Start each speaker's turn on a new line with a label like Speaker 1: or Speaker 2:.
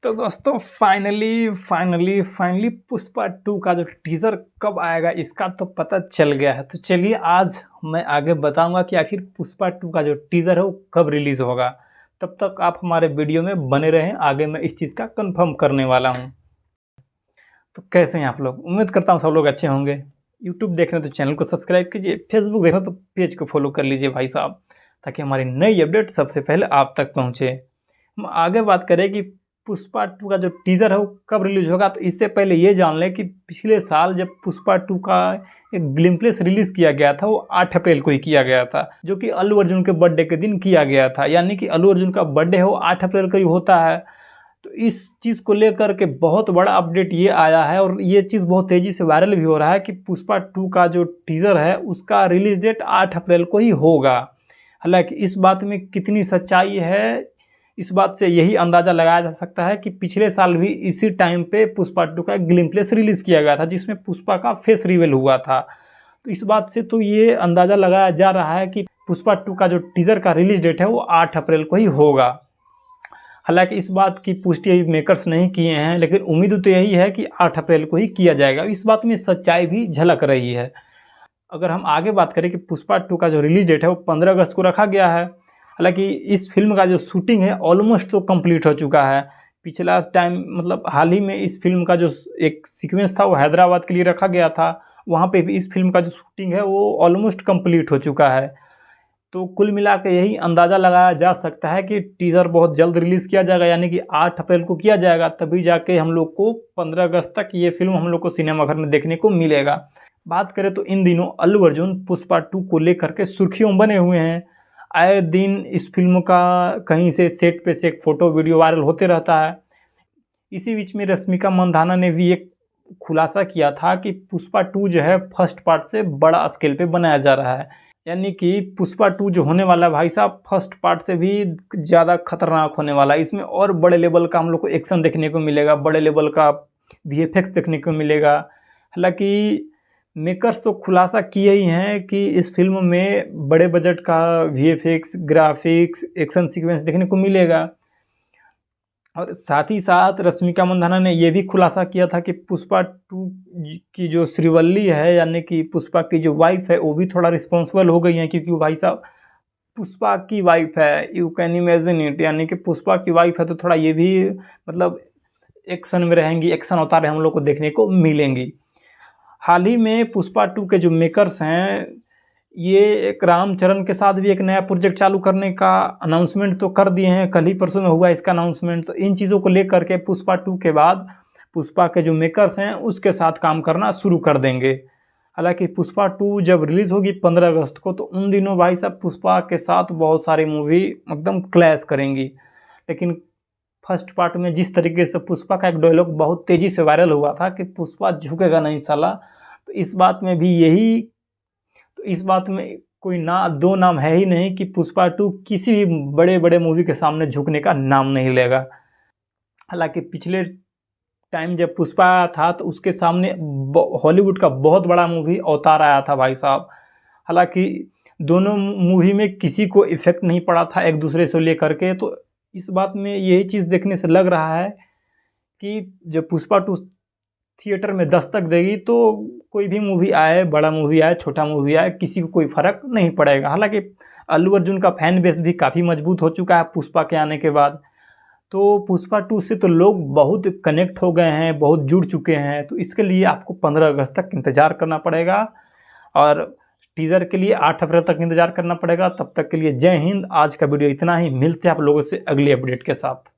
Speaker 1: तो दोस्तों फाइनली पुष्पा 2 का जो टीज़र कब आएगा इसका तो पता चल गया है। तो चलिए आज मैं आगे बताऊंगा कि आखिर पुष्पा 2 का जो टीज़र है वो कब रिलीज़ होगा। तब तक आप हमारे वीडियो में बने रहें, आगे मैं इस चीज़ का कंफर्म करने वाला हूं। तो कैसे हैं आप लोग? उम्मीद करता हूं सब लोग अच्छे होंगे। यूट्यूब देख रहे हैं तो चैनल को सब्सक्राइब कीजिए, फेसबुक देख रहे हैं तो पेज को फॉलो कर लीजिए भाई साहब, ताकि हमारी नई अपडेट सबसे पहले आप तक पहुँचे। हम आगे बात करें कि पुष्पा 2 का जो टीज़र है वो कब रिलीज होगा, तो इससे पहले ये जान लें कि पिछले साल जब पुष्पा 2 का एक ग्लिम्पलेस रिलीज़ किया गया था वो 8 अप्रैल को ही किया गया था, जो कि अल्लू अर्जुन के बर्थडे के दिन किया गया था। यानी कि अल्लू अर्जुन का बर्थडे है वो 8 अप्रैल को ही होता है। तो इस चीज़ को लेकर के बहुत बड़ा अपडेट ये आया है और ये चीज़ बहुत तेज़ी से वायरल भी हो रहा है कि पुष्पा 2 का जो टीज़र है उसका रिलीज डेट 8 अप्रैल को ही होगा। हालांकि इस बात में कितनी सच्चाई है, इस बात से यही अंदाज़ा लगाया जा सकता है कि पिछले साल भी इसी टाइम पे पुष्पा 2 का एक ग्लिम्पलेस रिलीज़ किया गया था जिसमें पुष्पा का फेस रिवील हुआ था। तो इस बात से तो ये अंदाज़ा लगाया जा रहा है कि पुष्पा 2 का जो टीज़र का रिलीज डेट है वो 8 अप्रैल को ही होगा। हालांकि इस बात की पुष्टि अभी मेकर्स नहीं किए हैं, लेकिन उम्मीद तो यही है कि 8 अप्रैल को ही किया जाएगा। इस बात में सच्चाई भी झलक रही है। अगर हम आगे बात करें कि पुष्पा 2 का जो रिलीज डेट है वो 15 अगस्त को रखा गया है। हालांकि इस फिल्म का जो शूटिंग है ऑलमोस्ट तो कंप्लीट हो चुका है। पिछला टाइम मतलब हाल ही में इस फिल्म का जो एक सीक्वेंस था वो हैदराबाद के लिए रखा गया था, वहाँ पे भी इस फिल्म का जो शूटिंग है वो ऑलमोस्ट कंप्लीट हो चुका है। तो कुल मिला के यही अंदाज़ा लगाया जा सकता है कि टीज़र बहुत जल्द रिलीज़ किया जाएगा, यानी कि 8 अप्रैल को किया जाएगा, तभी जाके हम लोग को 15 अगस्त तक ये फिल्म हम लोग को सिनेमाघर में देखने को मिलेगा। बात करें तो इन दिनों अल्लू अर्जुन पुष्पा 2 को लेकर के सुर्खियों बने हुए हैं। आए दिन इस फिल्म का कहीं से सेट पे से एक फ़ोटो वीडियो वायरल होते रहता है। इसी बीच में रश्मिका मंदाना ने भी एक खुलासा किया था कि पुष्पा 2 जो है फर्स्ट पार्ट से बड़ा स्केल पे बनाया जा रहा है। यानी कि पुष्पा 2 जो होने वाला है भाई साहब फर्स्ट पार्ट से भी ज़्यादा खतरनाक होने वाला है। इसमें और बड़े लेवल का हम लोग को एक्शन देखने को मिलेगा, बड़े लेवल का वीएफएक्स देखने को मिलेगा। हालांकि मेकर्स तो खुलासा किए ही हैं कि इस फिल्म में बड़े बजट का वीएफएक्स, ग्राफिक्स, एक्शन सीक्वेंस देखने को मिलेगा। और साथ ही साथ रश्मिका मंदाना ने यह भी खुलासा किया था कि पुष्पा 2 की जो श्रीवल्ली है, यानी कि पुष्पा की जो वाइफ है, वो भी थोड़ा रिस्पॉन्सिबल हो गई हैं, क्योंकि वो भाई साहब पुष्पा की वाइफ है। यू कैन इमेजिन इट, यानी कि पुष्पा की वाइफ है तो थोड़ा ये भी मतलब एक्शन में रहेंगी, एक्शन अवतार हम लोग को देखने को मिलेंगी। हाल ही में पुष्पा 2 के जो मेकर्स हैं ये एक रामचरण के साथ भी एक नया प्रोजेक्ट चालू करने का अनाउंसमेंट तो कर दिए हैं, कल ही परसों में हुआ इसका अनाउंसमेंट। तो इन चीज़ों को लेकर के पुष्पा 2 के बाद पुष्पा के जो मेकर्स हैं उसके साथ काम करना शुरू कर देंगे। हालांकि पुष्पा 2 जब रिलीज़ होगी 15 अगस्त को, तो उन दिनों भाई साहब पुष्पा के साथ बहुत सारी मूवी एकदम क्लैश करेंगी। लेकिन फर्स्ट पार्ट में जिस तरीके से पुष्पा का एक डायलॉग बहुत तेज़ी से वायरल हुआ था कि पुष्पा झुकेगा नहीं साला, तो इस बात में भी यही, तो इस बात में कोई ना दो नाम है ही नहीं कि पुष्पा 2 किसी भी बड़े बड़े मूवी के सामने झुकने का नाम नहीं लेगा। हालांकि पिछले टाइम जब पुष्पा आया था तो उसके सामने हॉलीवुड का बहुत बड़ा मूवी अवतार आया था भाई साहब। हालांकि दोनों मूवी में किसी को इफेक्ट नहीं पड़ा था एक दूसरे से लेकर के। तो इस बात में यही चीज़ देखने से लग रहा है कि जब पुष्पा 2 थिएटर में दस्तक देगी तो कोई भी मूवी आए, बड़ा मूवी आए, छोटा मूवी आए, किसी को कोई फ़र्क नहीं पड़ेगा। हालांकि अल्लू अर्जुन का फैन बेस भी काफ़ी मजबूत हो चुका है पुष्पा के आने के बाद। तो पुष्पा 2 से तो लोग बहुत कनेक्ट हो गए हैं, बहुत जुड़ चुके हैं। तो इसके लिए आपको 15 अगस्त तक इंतज़ार करना पड़ेगा और टीज़र के लिए 8 अप्रैल तक इंतज़ार करना पड़ेगा। तब तक के लिए जय हिंद। आज का वीडियो इतना ही, मिलते हैं आप लोगों से अगली अपडेट के साथ।